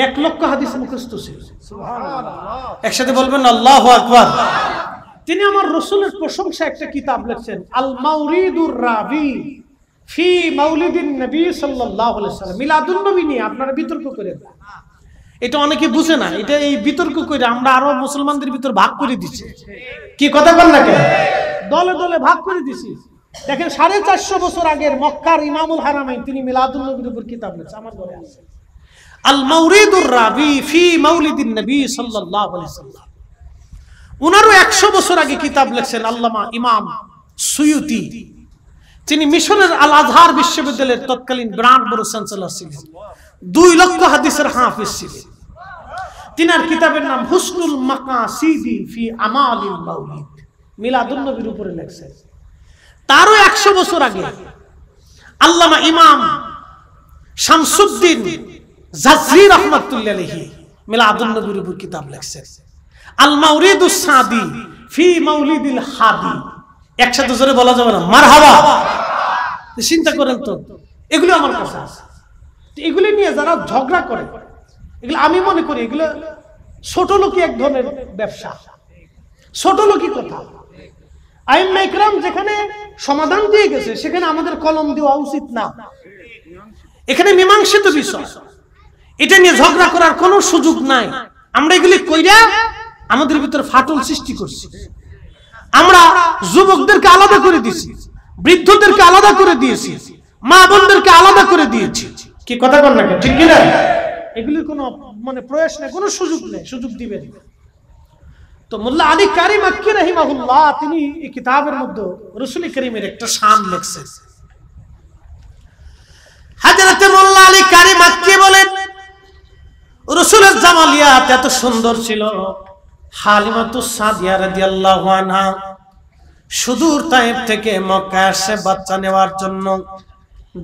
1 লক্ষ হাদিস মুখস্থ ছিল। সুবহানাল্লাহ, একসাথে বলবেন আল্লাহু আকবার। তিনি আমার রাসূলের প্রশংসা একটা কিতাব লিখছেন, আল মাউরিদুর রাবি ফি মাউলিদিন নবী সাল্লাল্লাহু আলাইহি ওয়াসাল্লাম। মিলাদুন নবী নিয়ে আপনারা বিতর্ক করেন, এটা অনেকে বুঝে না। এটা এই বিতর্ক করে আমরা আরো মুসলমানদের ভিতর ভাগ করে দিচ্ছি। কি কথা বল না কেন? দলে দলে ভাগ করে দিছি। দেখেন 450 বছর আগের মক্কার ইমামুল হারামাইন তিনি মিলাদুন নবীর উপর কিতাব লিখছেন, আমার ঘরে আছে, আল মাউরিদুর রাবি ফি মাউলিদিন নবী সাল্লাল্লাহু আলাইহি ওয়াসাল্লাম। উনারও 100 বছর আগে কিতাব লিখছেন আল্লামা ইমাম সুয়ুতি। তিনি মিশরের আল আজহার বিশ্ববিদ্যালয়ের তৎকালীন বিরাট বড় চ্যান্সেলর ছিলেন, 2 লক্ষ হাদিসের হাফেজ ছিলেন। তিনার কিতাবের নাম হুসনুল মাকাসিদি ফি আমালিল মাউলিদ, মিলাদুন নবীর উপরে লেখছেন। তারও 100 বছর আগে আল্লামা ইমাম শামসুদ্দিন জাজরি রাহমাতুল্লাহি আলাইহি মিলাদুন নবীর উপর কিতাব লিখছেন, আল মাউরিদুস সাদি ফি মাউলিদিল হাদি। একসাথে জোরে বলা যাবে না মারহাবা? চিন্তা করেন তো, এগুলো আমার কাছে আছে। এগুলি নিয়ে যারা ঝগড়া করে, এগুলো আমি মনে করি এগুলো ছোট লোকই এক ধরনের ব্যবসা। ছোট লোকই কথা। আইম্মা ইকরাম যেখানে সমাধান দিয়ে গেছে সেখানে আমাদের কলম দেওয়া উচিত না। এখানে মীমাংসিত বিষয়, এটা নিয়ে ঝগড়া করার কোনো সুযোগ নাই। আমরা এগুলি কইরা আমাদের ভিতরে ফাটল সৃষ্টি করছি। আমরা যুবকদেরকে আলাদা করে দিয়েছি, বৃদ্ধদেরকে আলাদা করে দিয়েছি, মা বোনদেরকে আলাদা করে দিয়েছি। কি কথা বল না কেন? ঠিক কিনা? এগুলির কোনো মানে প্রয়াস নেই, কোনো সুযোগ নেই, সুযোগ দিবেন। তো মোল্লা আলী কারি মাক্কি রাহিমাহুল্লাহ তিনি এই কিতাবের মধ্যে রাসূল করিমের একটা শান লিখছেন। হযরত মোল্লা আলী কারি মাক্কি বলেন, রাসূলের জামালিয়াত এত সুন্দর ছিল, হালিমাতুস সাদিয়া রাদিয়াল্লাহু আনহা সুদূর তায়েফ থেকে মক্কা আসে বাচ্চা নেওয়ার জন্য,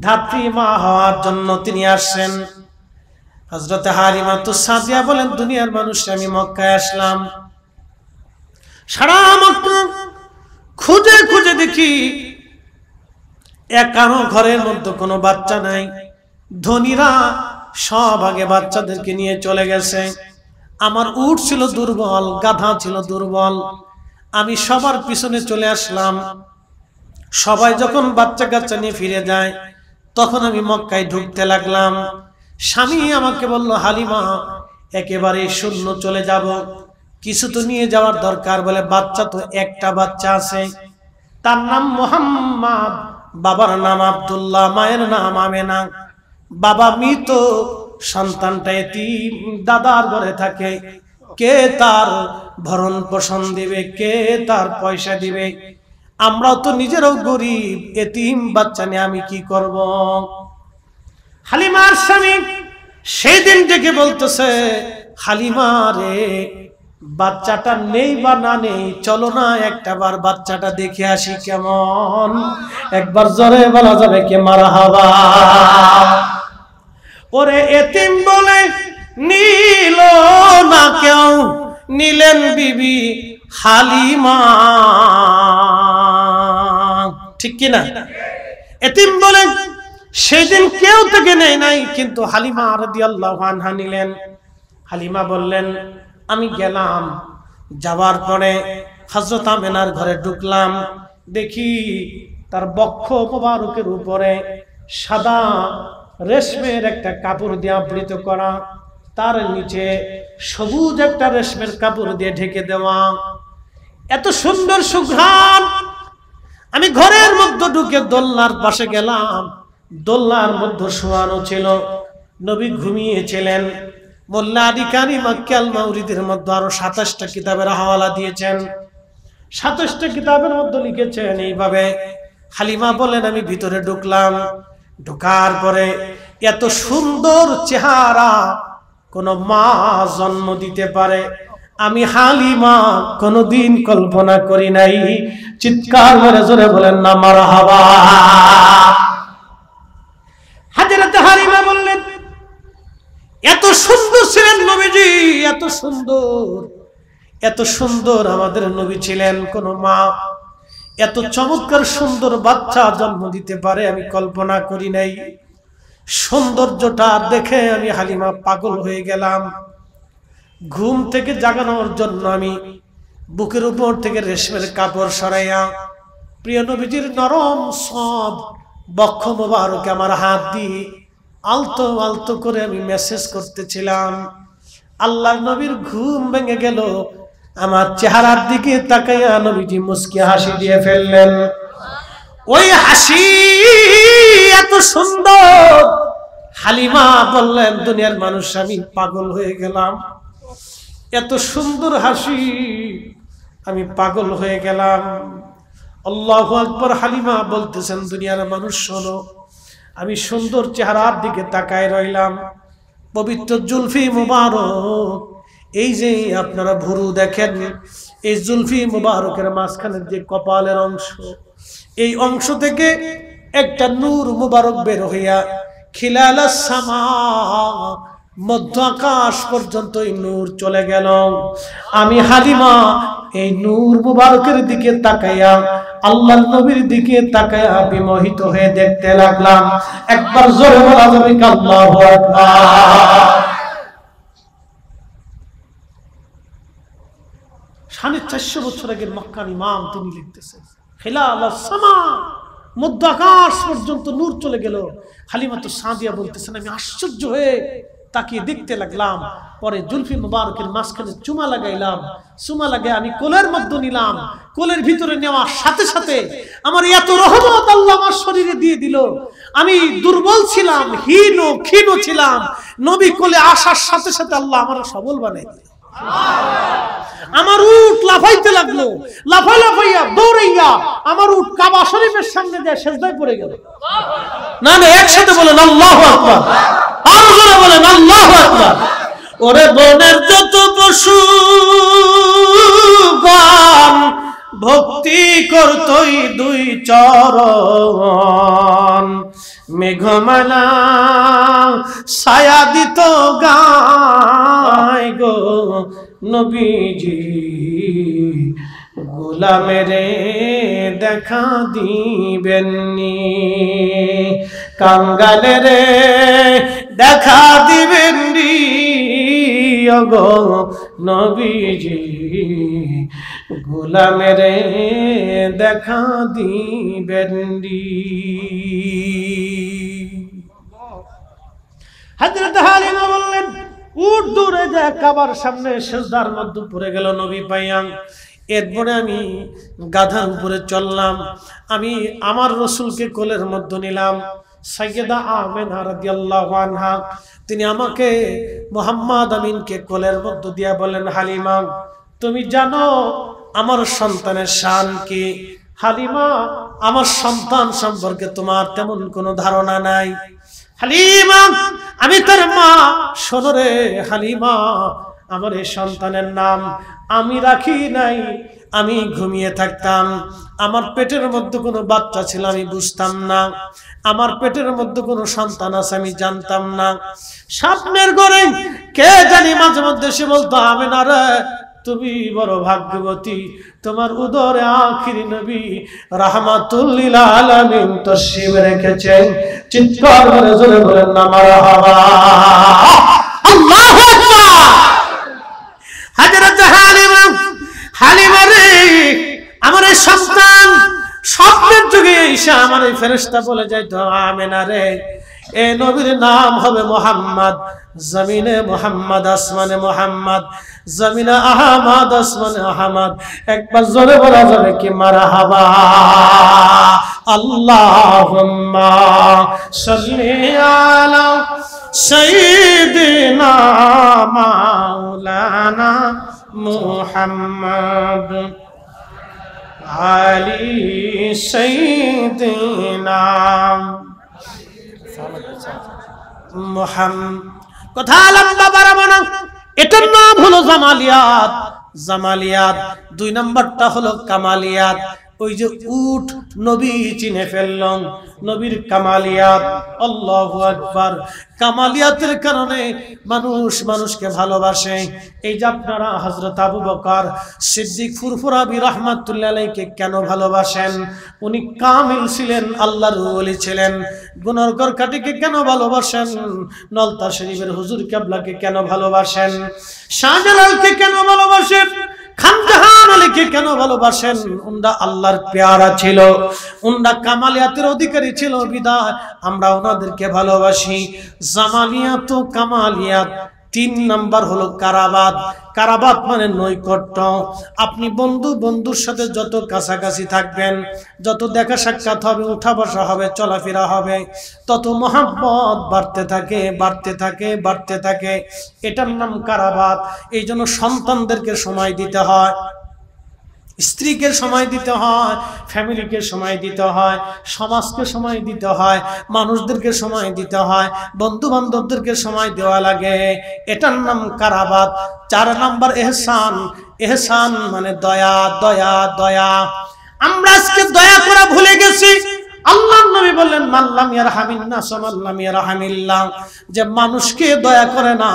ধাত্রী মা হওয়ার জন্য তিনি আসেন। হযরত হালিমাতুস সাদিয়া বলেন, দুনিয়ার মানুষ আমি মক্কায় আসলাম, সারা মক্কা খুঁজে খুঁজে দেখি একানো ঘরের মধ্যে কোনো বাচ্চা নাই। ধনীরা সব আগে বাচ্চাদেরকে নিয়ে চলে গেছে। আমার উট ছিল দুর্বল, গাধা ছিল দুর্বল। আমি সবার পিছনে চলে আসলাম। সবাই যখন বাচ্চা কাচ্চা নিয়ে ফিরে যায়, তখন আমি মক্কায় ঢুকতে লাগলাম। স্বামী আমাকে বলল, হালিমা একেবারে শূন্য চলে যাব, কিছু তো নিয়ে যাওয়ার দরকার। বলে বাচ্চা তো একটা বাচ্চা আছে, তার নাম মোহাম্মদ, বাবার নাম আব্দুল্লাহ, মায়ের নাম আমেনা। বাবা মৃত, সন্তানটা এতিম, দাদার ঘরে থাকে। কে তার ভরণ পোষণ দিবে, কে তার পয়সা দিবে? আমরাও তো নিজেরাও গরিব, এতিম বাচ্চা নিয়ে আমি কি করব? হালিমার স্বামী সেই দিন থেকে বলতেছে, হালিমা রে, বাচ্চাটা নেই বা না নেই, চলো না একটাবার বাচ্চাটা দেখে আসি কেমন। একবার জোরে বলা যাবে কে মারহাবা? ওরে এতিম বলে নিল না কেউ, নিলেন বিবি হালিমা, ঠিক কিনা? এতিম বলে সেদিন কেউ থেকে নেই নাই, কিন্তু হালিমা রাদিয়াল্লাহু আনহা নিলেন। হালিমা বললেন, আমি গেলাম, যাওয়ার পরে হযরত আমেনার ঘরে ঢুকলাম, দেখি তার বক্ষ মোবারকের উপরে সাদা রেশমের একটা কাপড় দিয়ে আবৃত করা, তার নিচে সবুজ একটা রেশমের কাপড় দিয়ে ঢেকে দেওয়া। এত সুন্দর সুঘ্রাণ। আমি ঘরের মধ্যে ঢুকে দোলনার পাশে গেলাম। দোলনার মধ্যে শোয়ানো ছিল, নবী ঘুমিয়েছিলেন। মোল্লা আলী কারি মক্কি আল মাউরিদের মধ্যে আরো ২৭টা কিতাবের হাওয়ালা দিয়েছেন। ২৭টা কিতাবের মধ্যে লিখেছেন এইভাবে। হালিমা বলেন, আমি ভিতরে ঢুকলাম। ঢোকার পরে এত সুন্দর চেহারা কোন মা জন্ম দিতে পারে আমি হালিমা কোনদিন কল্পনা করি নাই। চিৎকার করে জোরে বলেন না মারহাবা। হযরত হালিমা বললেন, এত সুন্দর ছিলেন নবীজি, এত সুন্দর, এত সুন্দর আমাদের নবী ছিলেন। কোন মা এত চমৎকার সুন্দর বাচ্চা জন্ম দিতে পারে আমি কল্পনা করি নাই। সৌন্দর্যটা দেখে আমি হালিমা পাগল হয়ে গেলাম। ঘুম থেকে জাগানোর জন্য আমি বুকের উপর থেকে রেশমের কাপড় সরাইয়া প্রিয় নবীজির নরম সব বক্ষ মোবারকে আমার হাত দিয়ে আলতো আলতো করে আমি মেসেজ করতেছিলাম। আল্লাহর নবীর ঘুম ভেঙে গেল। আমার চেহারার দিকে তাকাইয়া নবীজি মুস্কি হাসি দিয়ে ফেললেন। ওই হাসি এত সুন্দর, হালিমা বললেন, দুনিয়ার মানুষ আমি পাগল হয়ে গেলাম। এত সুন্দর হাসি, আমি পাগল হয়ে গেলাম। আল্লাহু আকবার। হালিমা বলতেছেন, দুনিয়ার মানুষ শোনো, আমি সুন্দর চেহারার দিকে তাকায় রইলাম। পবিত্র জুলফি মুবারক, এই যে আপনারা ভুরু দেখেন, এই জুলফি মুবারকের মাঝখানের যে কপালের অংশ, এই অংশ থেকে একটা নূর মুবারক বের হইয়া খিলালাস সামা, মধ্য আকাশ পর্যন্ত এই নূর চলে গেল। আমি হালিমা এই নূর মুবারকের দিকে তাকাইয়া, আল্লাহর নবীর দিকে তাকাইয়া বিমোহিত হয়ে দেখতে লাগলাম। একবার জোরে বলা যাবে আল্লাহু আকবার। 450 বছর আগের মক্কার ইমাম তিনি লিখতেছেন, খিলালাস সামা, মধ্য আকাশ পর্যন্ত নূর চলে গেল। হালিমা তো সাদিয়া বলতেছেন, আমি আশ্চর্য হয়ে তাকিয়ে দেখতে লাগলাম। পরে জুলফি মুবারকের মাঝখানে চুমা লাগাইলাম। চুমা লাগাই আমি কোলের মধ্যে নিলাম। কোলের ভিতরে নেওয়ার সাথে সাথে আমার এত রহমত আল্লাহ আমার শরীরে দিয়ে দিল। আমি দুর্বল ছিলাম, হীন ক্ষীণ ছিলাম। নবী কোলে আসার সাথে সাথে আল্লাহ আমার সবল বানাই দিল। আমার উট লাফাইতে লাগলো, লাফাইয়া দৌড়াইয়া আমার উট কাবা শরীফের সামনে দিয়ে সিজদায় পড়ে গেল। না না, একসাথে বলেন আল্লাহু আকবার, আর জোরে বলেন আল্লাহু আকবার। ওরে বনের যত পশু গান ভক্তি করতই দুই চরণ, মেঘমালা ছায়া দিত গায় গো নবীজি গোলামের দেখা দিবেননি, কাঙ্গালেরে দেখা দিবেননি ওগো নবীজি, গোলামেরে দেখা দিবেননি। হযরত হালিমা বললেন, উঠ দূরে যা, কাবার সামনে সিজদার মধ্যে পড়ে গেল নবী পাইয়াং। এরপরে আমি গাধার উপরে চললাম, আমি আমার রসুলকে কোলের মধ্যে নিলাম। সাইয়েদা আমেনা রাদিয়াল্লাহু আনহা তিনি আমাকে মুহাম্মদ আমিনকে কোলের মধ্যে দিয়া বলেন, হালিমা তুমি জানো আমার সন্তানের শান কি? হালিমা আমার সন্তান সম্পর্কে তোমার তেমন কোনো ধারণা নাই। হালিমা আমি তার মা, শোনো রে হালিমা, আমার এই সন্তানের নাম আমি রাখি নাই, আমি ঘুমিয়ে থাকতাম, আমার পেটের মধ্যে কোনো বাচ্চা ছিল আমি বুঝতাম না, আমার পেটের মধ্যে কোনো সন্তান আছে আমি জানতাম না। স্বপ্নের ঘরে কে জানি মাঝে মধ্যে সে বলতো, আমেনা রে তুমি বড় ভাগ্যবতী, তোমার উদরে আখিরি নবী রাহমাতুল লিল আলামিন তশরিফ রেখেছেন। চিৎকার করে জোরে বলেন না মারহাবা, আল্লাহু আকবার। হযরত হালিমা রে আমার এই সন্তান স্বপ্নের যুগে এসে আমার এই ফেরেশতা বলে যাইতো, আমেনা রে এই নবীর নাম হবে মুহাম্মদ, জমিনে মুহাম্মদ, আসমানে মুহাম্মদ, জমিনে আহমদ, আসমানে আহমদ। একবার জোরে বলা যাবে কি মারহাবা? আল্লাহুম্মা সাল্লি আলা সাইয়্যিদিনা মাওলানা মুহাম্মদ আলি সাইয়্যিদিনা মুহাম্মদ। কথা লম্বা বাড়াবো না, এটার নাম হলো জামালিয়াত। জামালিয়াত। 2 নম্বরটা হলো কামালিয়াত। ওই যে উট নবী চিনে ফেললেন, নবীর কামালিয়াত। আল্লাহু আকবার। কামালিয়াতের কারণে মানুষ মানুষকে ভালোবাসে। এই যে আপনারা হযরত আবু বকর সিদ্দিক ফুরফুরাবি রাহমাতুল্লাহ আলাইহিকে কেন ভালোবাসেন? উনি কামিল ছিলেন, আল্লাহর ওলি ছিলেন। গুনাহগার কাটিকে কেন ভালোবাসেন? নলতা শরীফের হুজুর কিবলাকে কেন ভালোবাসেন? শাহজালালকে কেন ভালোবাসেন? খানজাহান আলীকে কেন ভালোবাসেন? উনরা আল্লাহর পেয়ারা ছিল, উনরা কামালিয়াতের অধিকারী ছিল, বিদায় আমরা ওনাদেরকে ভালোবাসি। জামালিয়াত ও কামালিয়াত। 3 নাম্বার হলো কারাবাত। কারাবাত মানে নৈকট্য। আপনি বন্ধুর সাথে যত কাছাকাছি থাকবেন, যত দেখা সাক্ষাৎ হবে, উঠা বসা হবে, চলাফেরা হবে, তত মহব্বত বাড়তে থাকে, বাড়তে থাকে, বাড়তে থাকে। এটার নাম কারাবাত। এই জন্য সন্তানদেরকে সময় দিতে হয়, স্ত্রীকে সময় দিতে হয়, ফ্যামিলিকে সময় দিতে হয়, সমাজকে সময় দিতে হয়, মানুষদেরকে সময় দিতে হয়, বন্ধু বান্ধবদেরকে সময় দেওয়া লাগে। এটার নাম কারাবাত। 4 নাম্বার ইহসান। ইহসান মানে দয়া, দয়া, দয়া। আমরা আজকে দয়া করা ভুলে গেছি। আল্লাহর নবী বললেন, মাল্লাম ইয়ারহামিন নাস মাল্লাম ইয়ারহামিল্লাহ। যে মানুষকে দয়া করে না,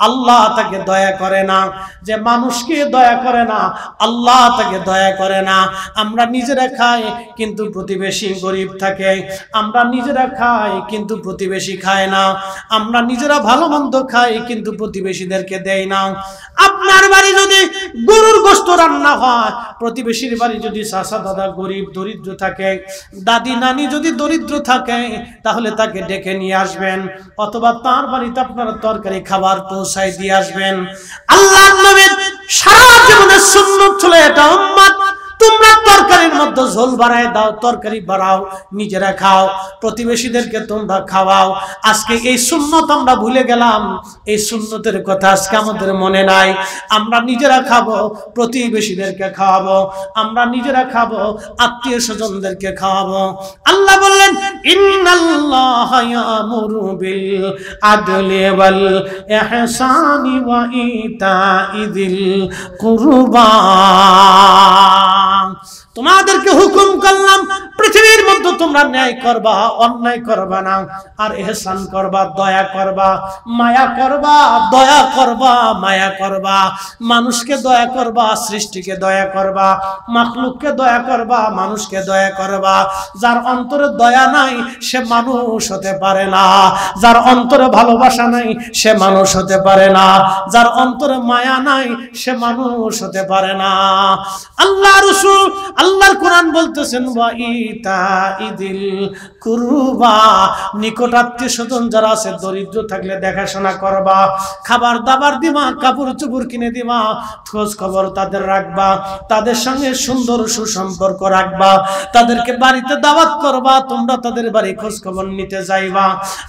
আল্লাহ তাকে দয়া করে না। যে মানুষকে দয়া করে না, আল্লাহ তাকে দয়া করে না। আমরা নিজেরা খাই কিন্তু প্রতিবেশী গরিব থাকে, আমরা নিজেরা খাই কিন্তু প্রতিবেশী খায় না, আমরা নিজেরা ভালো মন্দ খাই কিন্তু প্রতিবেশীদেরকে দেই না। আপনার বাড়ি যদি গরুর গোশত রান্না হয়, প্রতিবেশীর বাড়ি যদি চাচা দাদা গরিব দরিদ্র থাকে, দাদি নানি যদি দরিদ্র থাকে, তাহলে তাকে ডেকে নিয়ে আসবেন, অথবা তার বাড়িতে আপনারা তরকারি খাবার পৌঁছায় দিয়ে আসবেন। আল্লাহর নবীর সারা জীবনের সুন্নাত ছিল এটা, উম্মত তোমরা তরকারির মধ্যে ঝোল বাড়ায় দাও, তরকারি বাড়াও, নিজেরা খাও, প্রতিবেশীদেরকে তোমরা খাওয়াও। আজকে এই সুন্নত আমরা ভুলে গেলাম, এই সুন্নতের কথা আজকে আমাদের মনে নাই। আমরা নিজেরা খাবো, প্রতিবেশীদেরকে খাওয়াবো, আমরা নিজেরা খাবো, আত্মীয় স্বজনদেরকে খাওয়াবো। আল্লাহ বললেন, ইন্নাল্লাহা ইয়ামুরু বিল আদলি ওয়াল ইহসানি ওয়া ইতাইযিল কুরবা। তোমাদেরকে হুকুম করলাম পৃথিবীর মতো তোমরা ন্যায় করবা, অন্যায় করবা না, আর ইহসান করবা, দয়া করবা, মায়া করবা, দয়া করবা, মায়া করবা, মানুষকে দয়া করবা, সৃষ্টিকে দয়া করবা, মাখলুককে দয়া করবা, মানুষকে দয়া করবা। যার অন্তরে দয়া নাই সে মানুষ হতে পারে না, যার অন্তরে ভালোবাসা নাই সে মানুষ হতে পারে না, যার অন্তরে মায়া নাই সে মানুষ হতে পারে না। আল্লাহ রাসূল আল্লাহর কোরআন বলতেছেন ওয়া ইতাইদিল কুরবা, নিকট আত্মীয় স্বজন যারা আছে দরিদ্র থাকলে দেখাশোনা করবা, খাবার দাবার দিবা, কাপড় চোপড় কিনে দিবা, খোঁজ খবর তাদের রাখবা, তাদের সঙ্গে সুন্দর সুসম্পর্ক রাখবা, তাদেরকে বাড়িতে দাওয়াত করবা, তোমরা তাদের বাড়ি খোঁজ খবর নিতে যাইবা।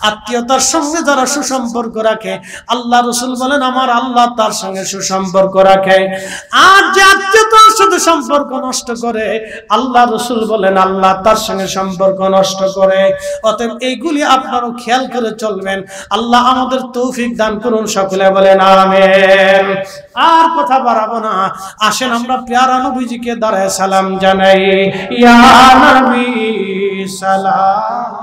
আত্মীয়তার সঙ্গে যারা সুসম্পর্ক রাখে আল্লাহ রাসূল বলেন আমার আল্লাহ তার সঙ্গে সুসম্পর্ক রাখে। আর যে আত্মীয়তার সাথে সম্পর্ক নষ্ট করে আল্লাহ রাসূল বলেন আল্লাহ তার সঙ্গে সম্পর্ক নষ্ট করে। অতএব এইগুলি আপনারাও খেয়াল করে চলবেন। আল্লাহ আমাদের তৌফিক দান করুন, সকলে বলেন আমিন। আর কথা বাড়াবো না, আসেন আমরা প্যারা নবীজিকে দাঁড়ায় সালাম জানাই। ইয়া নবী সালাম